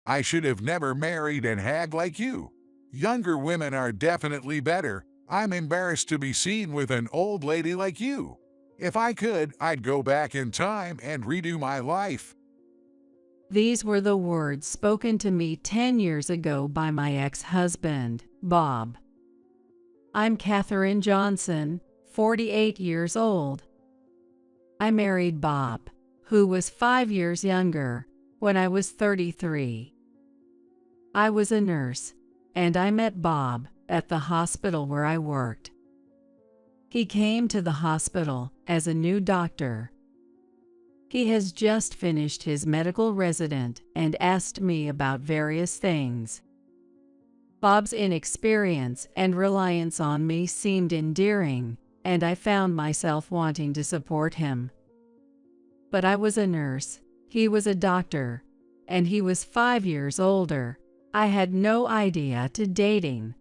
I should have never married an hag like you. Younger women are definitely better. I'm embarrassed to be seen with an old lady like you. If I could, I'd go back in time and redo my life." These were the words spoken to me 10 years ago by my ex-husband, Bob. I'm Katherine Johnson, 48 years old. I married Bob, who was 5 years younger, when I was 33. I was a nurse, and I met Bob at the hospital where I worked. He came to the hospital as a new doctor. He has just finished his medical resident and asked me about various things. Bob's inexperience and reliance on me seemed endearing, and I found myself wanting to support him. But I was a nurse, he was a doctor, and he was 5 years older. I had no idea to dating.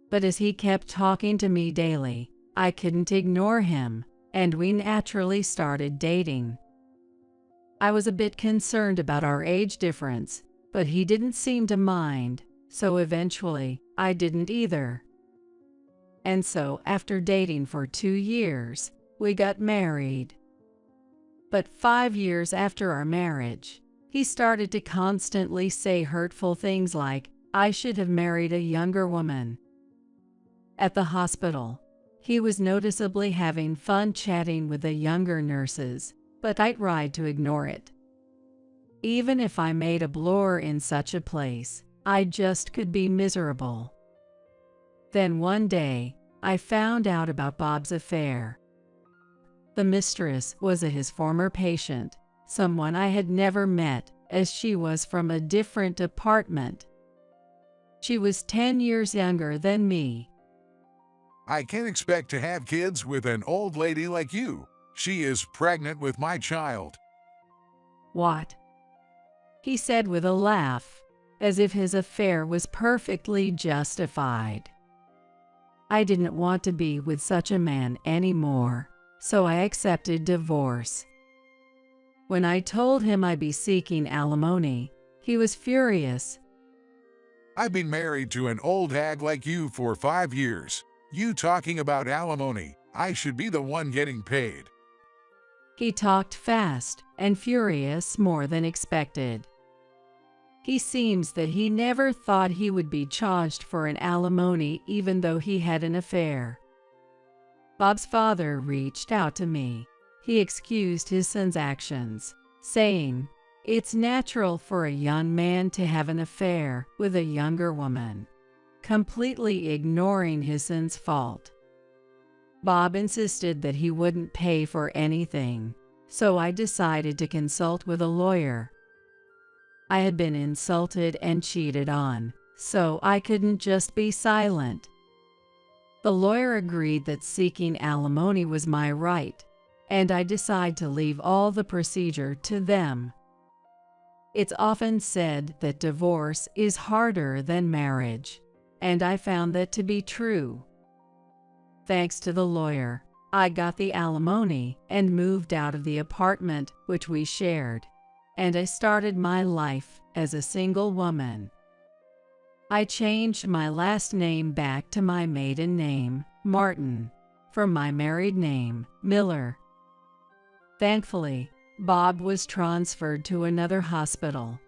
But as he kept talking to me daily, I couldn't ignore him, and we naturally started dating. I was a bit concerned about our age difference, but he didn't seem to mind, so eventually, I didn't either. And so, after dating for 2 years, we got married. But 5 years after our marriage, he started to constantly say hurtful things like, I should have married a younger woman. At the hospital, he was noticeably having fun chatting with the younger nurses, but I tried to ignore it. Even if I made a blur in such a place, I just could be miserable. Then one day, I found out about Bob's affair. The mistress was his former patient, someone I had never met, as she was from a different department. She was 10 years younger than me. "I can't expect to have kids with an old lady like you. She is pregnant with my child." What? He said with a laugh, as if his affair was perfectly justified. I didn't want to be with such a man anymore, so I accepted divorce. When I told him I'd be seeking alimony, he was furious. "I've been married to an old hag like you for 5 years. You talking about alimony? I should be the one getting paid." He talked fast and furious more than expected. He seems that he never thought he would be charged for an alimony even though he had an affair. Bob's father reached out to me. He excused his son's actions, saying, "It's natural for a young man to have an affair with a younger woman," completely ignoring his son's fault. Bob insisted that he wouldn't pay for anything, so I decided to consult with a lawyer. I had been insulted and cheated on, so I couldn't just be silent. The lawyer agreed that seeking alimony was my right, and I decided to leave all the procedure to them. It's often said that divorce is harder than marriage, and I found that to be true. Thanks to the lawyer, I got the alimony and moved out of the apartment which we shared, and I started my life as a single woman. I changed my last name back to my maiden name, Martin, from my married name, Miller. Thankfully, Bob was transferred to another hospital.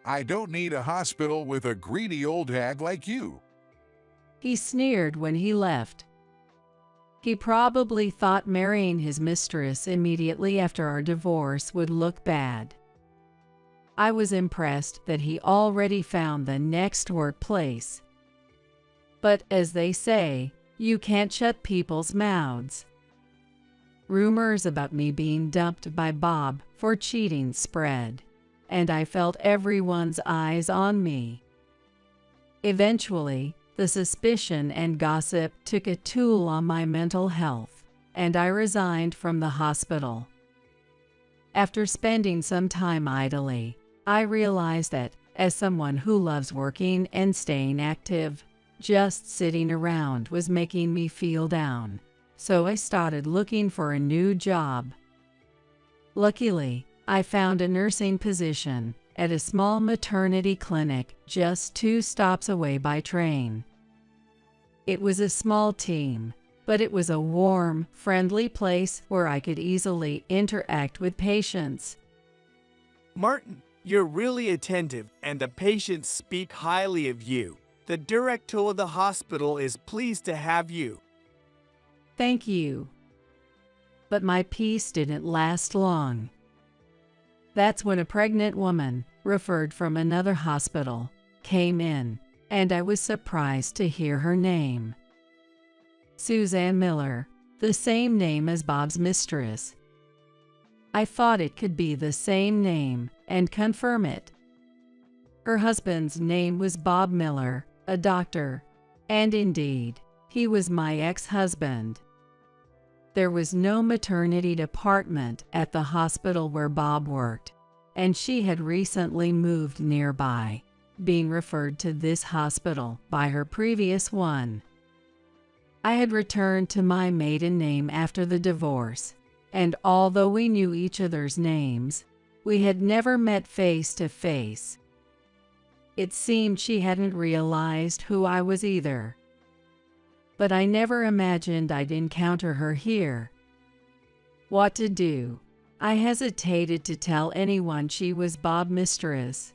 "I don't need a hospital with a greedy old hag like you." He sneered when he left. He probably thought marrying his mistress immediately after our divorce would look bad. I was impressed that he already found the next workplace. But as they say, you can't shut people's mouths. Rumors about me being dumped by Bob for cheating spread, and I felt everyone's eyes on me. Eventually, the suspicion and gossip took a toll on my mental health, and I resigned from the hospital. After spending some time idly, I realized that, as someone who loves working and staying active, just sitting around was making me feel down, so I started looking for a new job. Luckily, I found a nursing position at a small maternity clinic just 2 stops away by train. It was a small team, but it was a warm, friendly place where I could easily interact with patients. Martin, you're really attentive, and the patients speak highly of you. The director of the hospital is pleased to have you. Thank you. But my peace didn't last long. That's when a pregnant woman, referred from another hospital, came in, and I was surprised to hear her name. Suzanne Miller, the same name as Bob's mistress. I thought it could be the same name and confirm it. Her husband's name was Bob Miller, a doctor, and indeed, he was my ex-husband. There was no maternity department at the hospital where Bob worked, and she had recently moved nearby, being referred to this hospital by her previous one. I had returned to my maiden name after the divorce, and although we knew each other's names, we had never met face to face. It seemed she hadn't realized who I was either. But I never imagined I'd encounter her here. What to do? I hesitated to tell anyone she was Bob's mistress.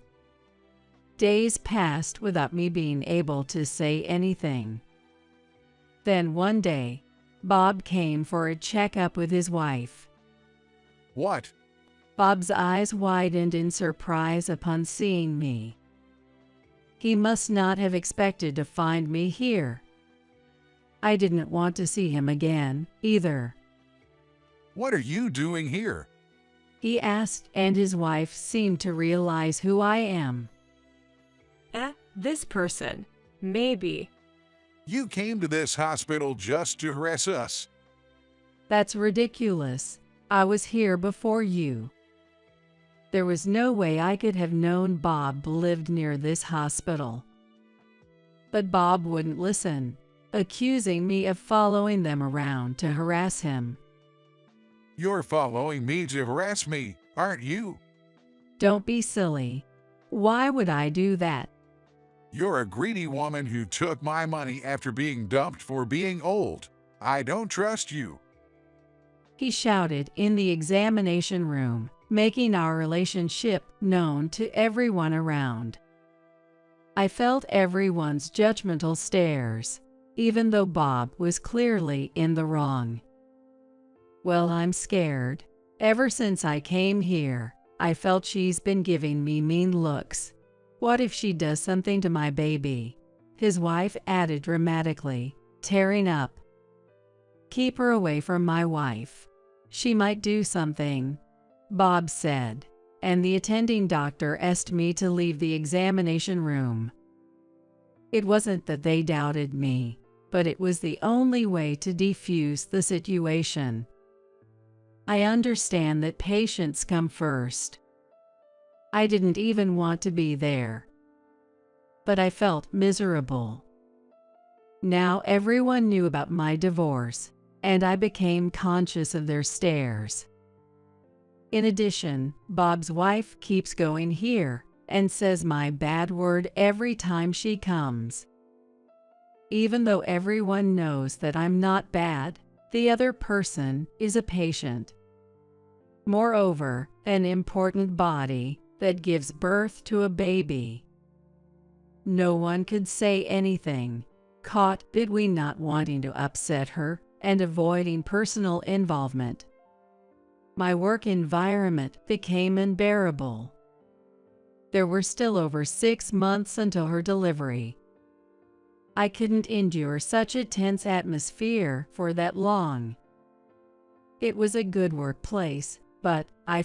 Days passed without me being able to say anything. Then one day, Bob came for a checkup with his wife. What? Bob's eyes widened in surprise upon seeing me. He must not have expected to find me here. I didn't want to see him again, either. What are you doing here? He asked, and his wife seemed to realize who I am. This person. Maybe. You came to this hospital just to harass us. That's ridiculous. I was here before you. There was no way I could have known Bob lived near this hospital. But Bob wouldn't listen, accusing me of following them around to harass him. You're following me to harass me, aren't you? Don't be silly. Why would I do that? You're a greedy woman who took my money after being dumped for being old. I don't trust you. He shouted in the examination room, making our relationship known to everyone around. I felt everyone's judgmental stares, even though Bob was clearly in the wrong. Well, I'm scared. Ever since I came here, I felt she's been giving me mean looks. What if she does something to my baby? His wife added dramatically, tearing up. Keep her away from my wife. She might do something, Bob said, and the attending doctor asked me to leave the examination room. It wasn't that they doubted me, but it was the only way to defuse the situation. I understand that patients come first. I didn't even want to be there. But I felt miserable. Now everyone knew about my divorce, and I became conscious of their stares. In addition, Bob's wife keeps going here and says my bad word every time she comes. Even though everyone knows that I'm not bad, the other person is a patient. Moreover, an important body that gives birth to a baby. No one could say anything, caught between not wanting to upset her and avoiding personal involvement. My work environment became unbearable. There were still over 6 months until her delivery. I couldn't endure such a tense atmosphere for that long. It was a good workplace, but I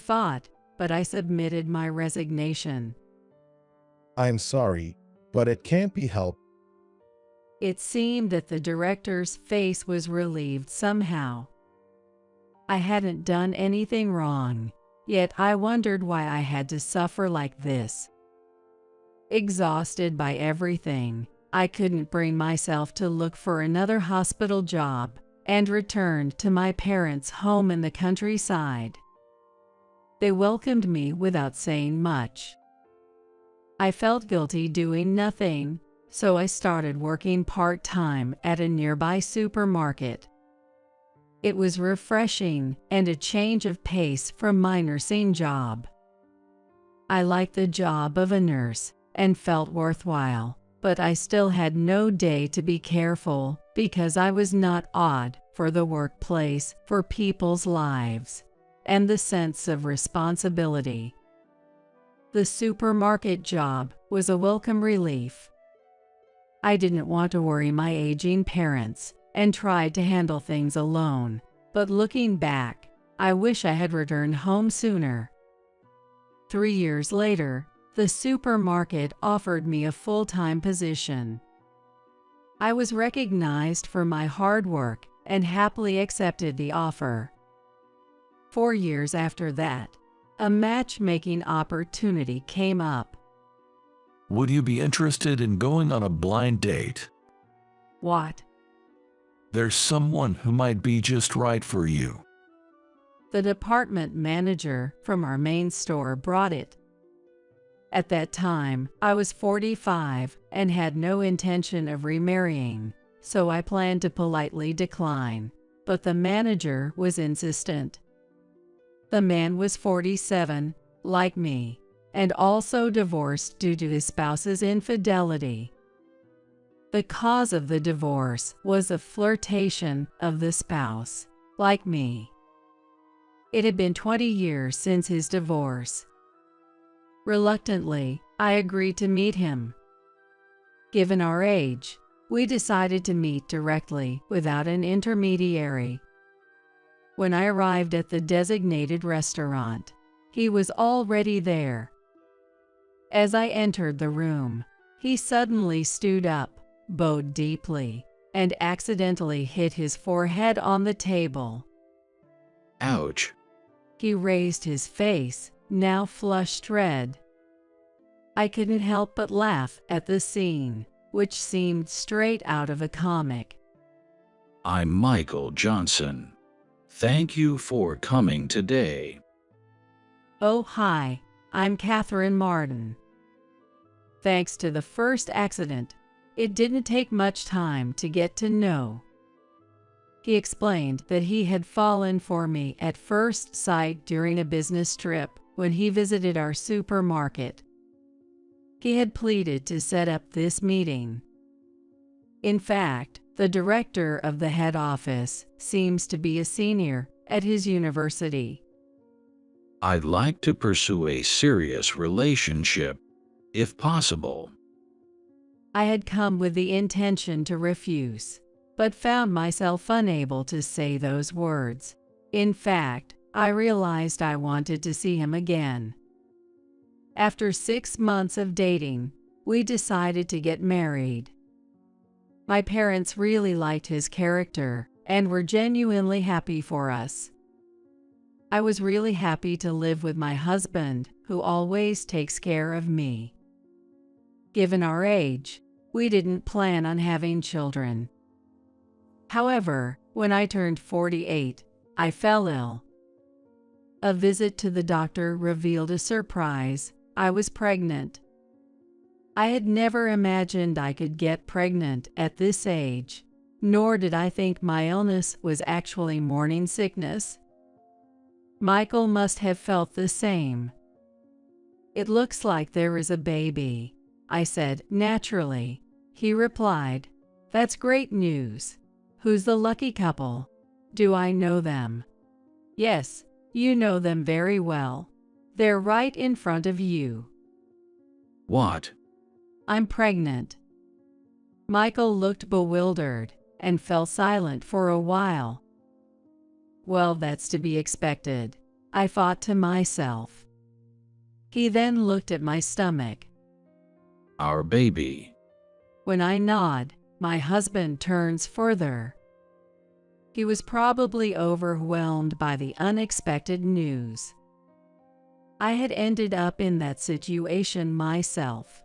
submitted my resignation. I'm sorry, but it can't be helped. It seemed that the director's face was relieved somehow. I hadn't done anything wrong, yet I wondered why I had to suffer like this. Exhausted by everything, I couldn't bring myself to look for another hospital job and returned to my parents' home in the countryside. They welcomed me without saying much. I felt guilty doing nothing, so I started working part-time at a nearby supermarket. It was refreshing and a change of pace from my nursing job. I liked the job of a nurse and felt worthwhile, but I still had no day to be careful because I was not odd for the workplace, for people's lives, and the sense of responsibility. The supermarket job was a welcome relief. I didn't want to worry my aging parents and tried to handle things alone, but looking back, I wish I had returned home sooner. 3 years later, the supermarket offered me a full-time position. I was recognized for my hard work and happily accepted the offer. 4 years after that, a matchmaking opportunity came up. Would you be interested in going on a blind date? What? There's someone who might be just right for you. The department manager from our main store brought it. At that time, I was 45 and had no intention of remarrying, so I planned to politely decline, but the manager was insistent. The man was 47, like me, and also divorced due to his spouse's infidelity. The cause of the divorce was a flirtation of the spouse, like me. It had been 20 years since his divorce. Reluctantly, I agreed to meet him. Given our age, we decided to meet directly without an intermediary. When I arrived at the designated restaurant, he was already there. As I entered the room, he suddenly stood up, bowed deeply, and accidentally hit his forehead on the table. Ouch. He raised his face, now flushed red. I couldn't help but laugh at the scene, which seemed straight out of a comic. I'm Michael Johnson. Thank you for coming today. Oh, hi, I'm Catherine Martin. Thanks to the first accident, it didn't take much time to get to know. He explained that he had fallen for me at first sight during a business trip when he visited our supermarket. He had pleaded to set up this meeting. In fact, the director of the head office seems to be a senior at his university. I'd like to pursue a serious relationship, if possible. I had come with the intention to refuse, but found myself unable to say those words. In fact, I realized I wanted to see him again. After 6 months of dating, we decided to get married. My parents really liked his character and were genuinely happy for us. I was really happy to live with my husband, who always takes care of me. Given our age, we didn't plan on having children. However, when I turned 48, I fell ill. A visit to the doctor revealed a surprise: I was pregnant. I had never imagined I could get pregnant at this age, nor did I think my illness was actually morning sickness. Michael must have felt the same. "It looks like there is a baby," I said naturally. He replied, "That's great news. Who's the lucky couple? Do I know them?" "Yes, you know them very well. They're right in front of you." What? "I'm pregnant." Michael looked bewildered and fell silent for a while. "Well, that's to be expected," I thought to myself. He then looked at my stomach. Our baby. When I nod, my husband turns further. He was probably overwhelmed by the unexpected news. I had ended up in that situation myself.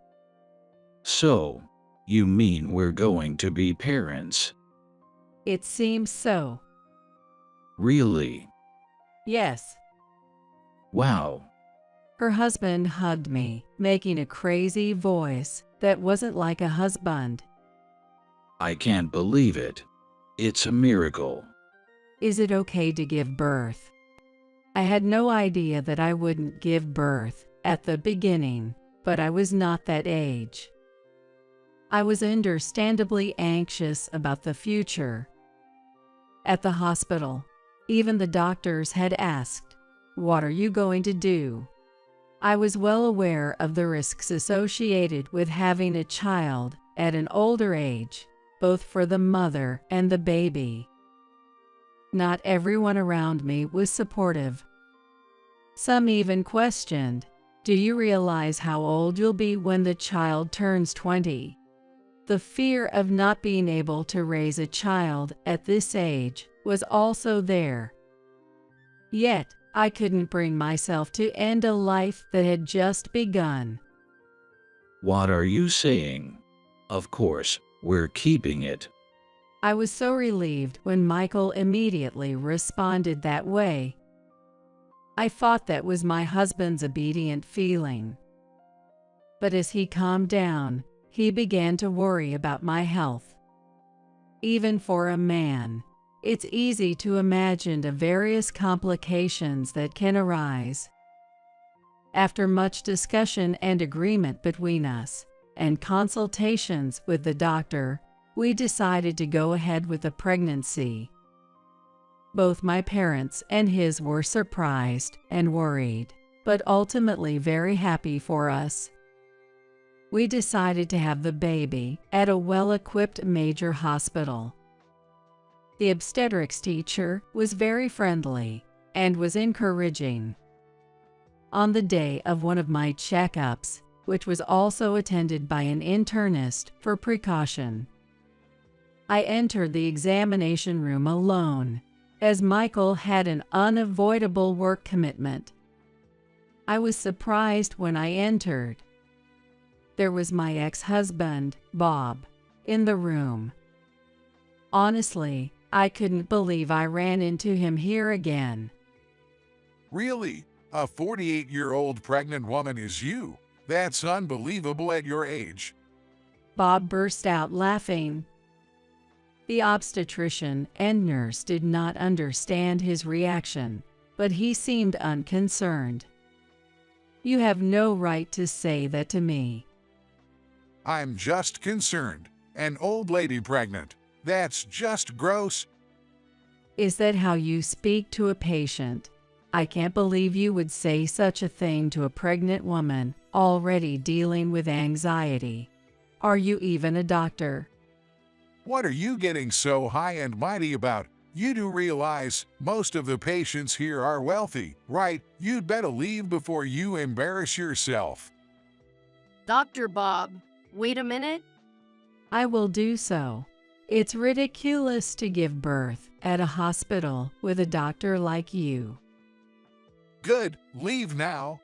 So, you mean we're going to be parents? It seems so. Really? Yes. Wow. Her husband hugged me, making a crazy voice that wasn't like a husband. I can't believe it. It's a miracle. Is it okay to give birth? I had no idea that I wouldn't give birth at the beginning, but I was not that age. I was understandably anxious about the future. At the hospital, even the doctors had asked, "What are you going to do?" I was well aware of the risks associated with having a child at an older age, both for the mother and the baby. Not everyone around me was supportive. Some even questioned, "Do you realize how old you'll be when the child turns 20? The fear of not being able to raise a child at this age was also there. Yet, I couldn't bring myself to end a life that had just begun. What are you saying? Of course, we're keeping it. I was so relieved when Michael immediately responded that way. I thought that was my husband's obedient feeling. But as he calmed down, he began to worry about my health. Even for a man, it's easy to imagine the various complications that can arise. After much discussion and agreement between us, and consultations with the doctor, we decided to go ahead with the pregnancy. Both my parents and his were surprised and worried, but ultimately very happy for us. We decided to have the baby at a well-equipped major hospital. The obstetrics teacher was very friendly and was encouraging. On the day of one of my checkups, which was also attended by an internist for precaution, I entered the examination room alone, as Michael had an unavoidable work commitment. I was surprised when I entered. There was my ex-husband, Bob, in the room. Honestly, I couldn't believe I ran into him here again. Really? A 48-year-old pregnant woman is you? That's unbelievable at your age. Bob burst out laughing. The obstetrician and nurse did not understand his reaction, but he seemed unconcerned. "You have no right to say that to me." I'm just concerned. An old lady pregnant. That's just gross. "Is that how you speak to a patient? I can't believe you would say such a thing to a pregnant woman already dealing with anxiety. Are you even a doctor?" What are you getting so high and mighty about? You do realize most of the patients here are wealthy, right? You'd better leave before you embarrass yourself. Dr. Bob, wait a minute. "I will do so. It's ridiculous to give birth at a hospital with a doctor like you." Good, leave now.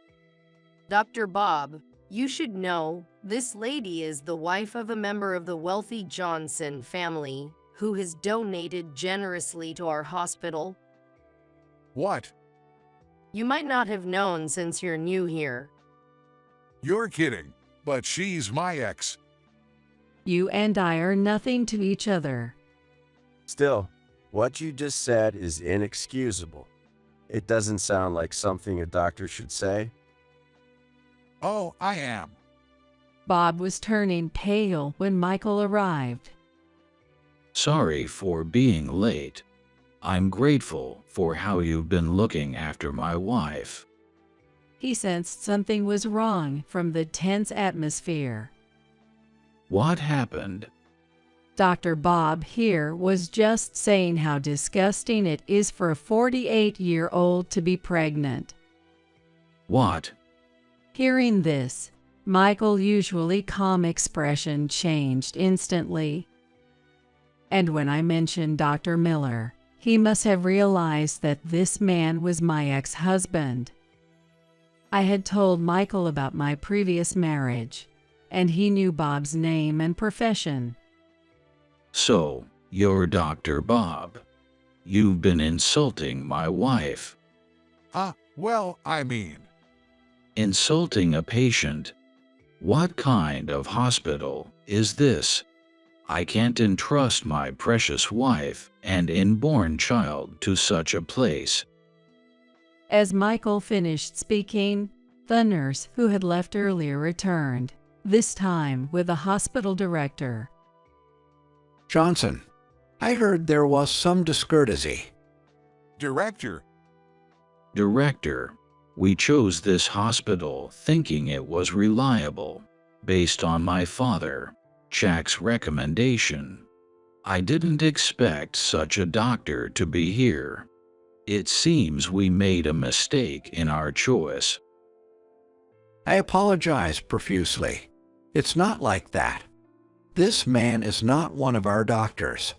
Dr. Bob, you should know this lady is the wife of a member of the wealthy Johnson family who has donated generously to our hospital. What? You might not have known since you're new here. You're kidding, but she's my ex. You and I are nothing to each other. Still, what you just said is inexcusable. It doesn't sound like something a doctor should say. Oh, I am. Bob was turning pale when Michael arrived. Sorry for being late. I'm grateful for how you've been looking after my wife. He sensed something was wrong from the tense atmosphere. What happened? Dr. Bob here was just saying how disgusting it is for a 48-year-old to be pregnant. What? Hearing this, Michael's usually calm expression changed instantly. And when I mentioned Dr. Miller, he must have realized that this man was my ex-husband. I had told Michael about my previous marriage, and he knew Bob's name and profession. So, you're Dr. Bob. You've been insulting my wife. Well, I mean. Insulting a patient? What kind of hospital is this? I can't entrust my precious wife and inborn child to such a place. As Michael finished speaking, the nurse who had left earlier returned, this time with the hospital director. Johnson, I heard there was some discourtesy. Director, We chose this hospital thinking it was reliable, based on my father, Jack's recommendation. I didn't expect such a doctor to be here. It seems we made a mistake in our choice. I apologize profusely. It's not like that. This man is not one of our doctors.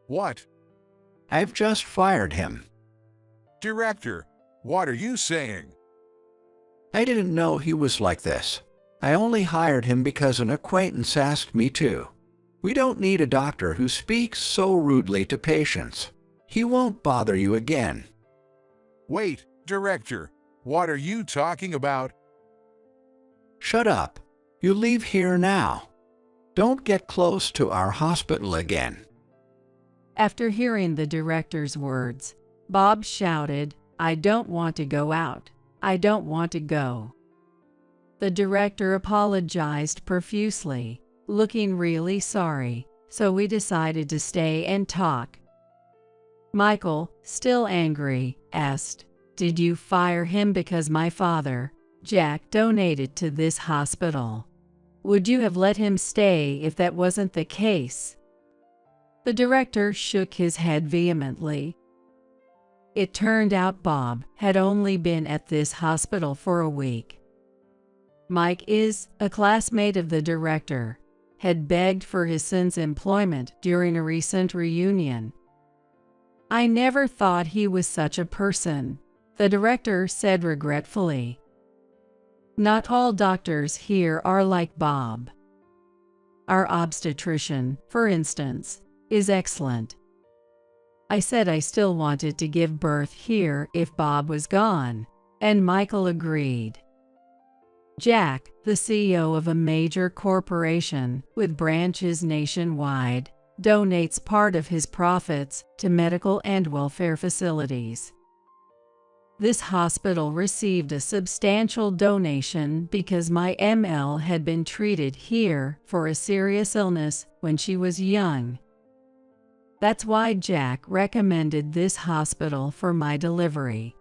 what? I've just fired him. Director, what are you saying? I didn't know he was like this. I only hired him because an acquaintance asked me to. We don't need a doctor who speaks so rudely to patients. He won't bother you again. Wait, Director, what are you talking about? Shut up. You leave here now. Don't get close to our hospital again. After hearing the director's words, Bob shouted, "I don't want to go out. I don't want to go." The director apologized profusely, looking really sorry, so we decided to stay and talk. Michael, still angry, asked, "Did you fire him because my father, Jack, donated to this hospital? Would you have let him stay if that wasn't the case?" The director shook his head vehemently. It turned out Bob had only been at this hospital for a week. Mike is a classmate of the director, had begged for his son's employment during a recent reunion. "I never thought he was such a person," the director said regretfully. "Not all doctors here are like Bob. Our obstetrician, for instance, is excellent." I said I still wanted to give birth here if Bob was gone, and Michael agreed. Jack, the CEO of a major corporation with branches nationwide, donates part of his profits to medical and welfare facilities. This hospital received a substantial donation because my ML had been treated here for a serious illness when she was young. That's why Jack recommended this hospital for my delivery.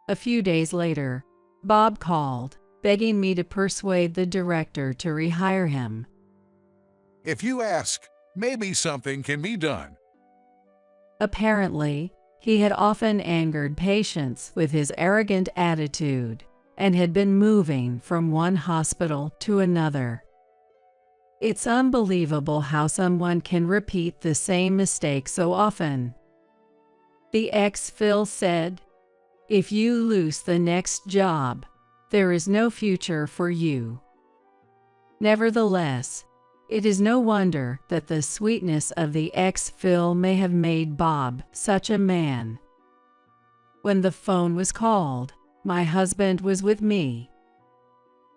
A few days later, Bob called, begging me to persuade the director to rehire him. If you ask, maybe something can be done. Apparently, he had often angered patients with his arrogant attitude and had been moving from one hospital to another. It's unbelievable how someone can repeat the same mistake so often. The ex-Phil said, "If you lose the next job, there is no future for you." Nevertheless, it is no wonder that the sweetness of the ex-Phil may have made Bob such a man. When the phone was called, my husband was with me.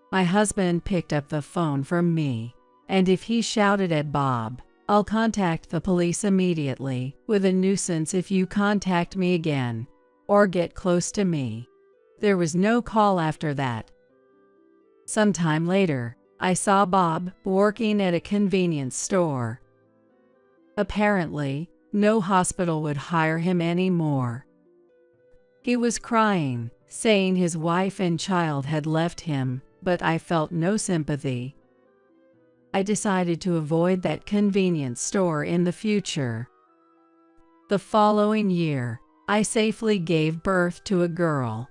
My husband picked up the phone from me, and if he shouted at Bob, "I'll contact the police immediately with a nuisance if you contact me again or get close to me," there was no call after that. Sometime later, I saw Bob working at a convenience store. Apparently, no hospital would hire him anymore. He was crying, saying his wife and child had left him, but I felt no sympathy. I decided to avoid that convenience store in the future. The following year, I safely gave birth to a girl.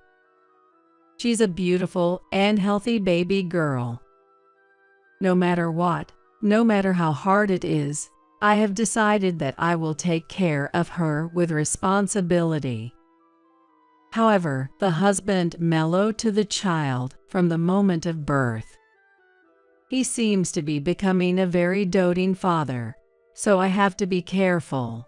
She's a beautiful and healthy baby girl. No matter what, no matter how hard it is, I have decided that I will take care of her with responsibility. However, the husband mellowed to the child from the moment of birth. He seems to be becoming a very doting father, so I have to be careful.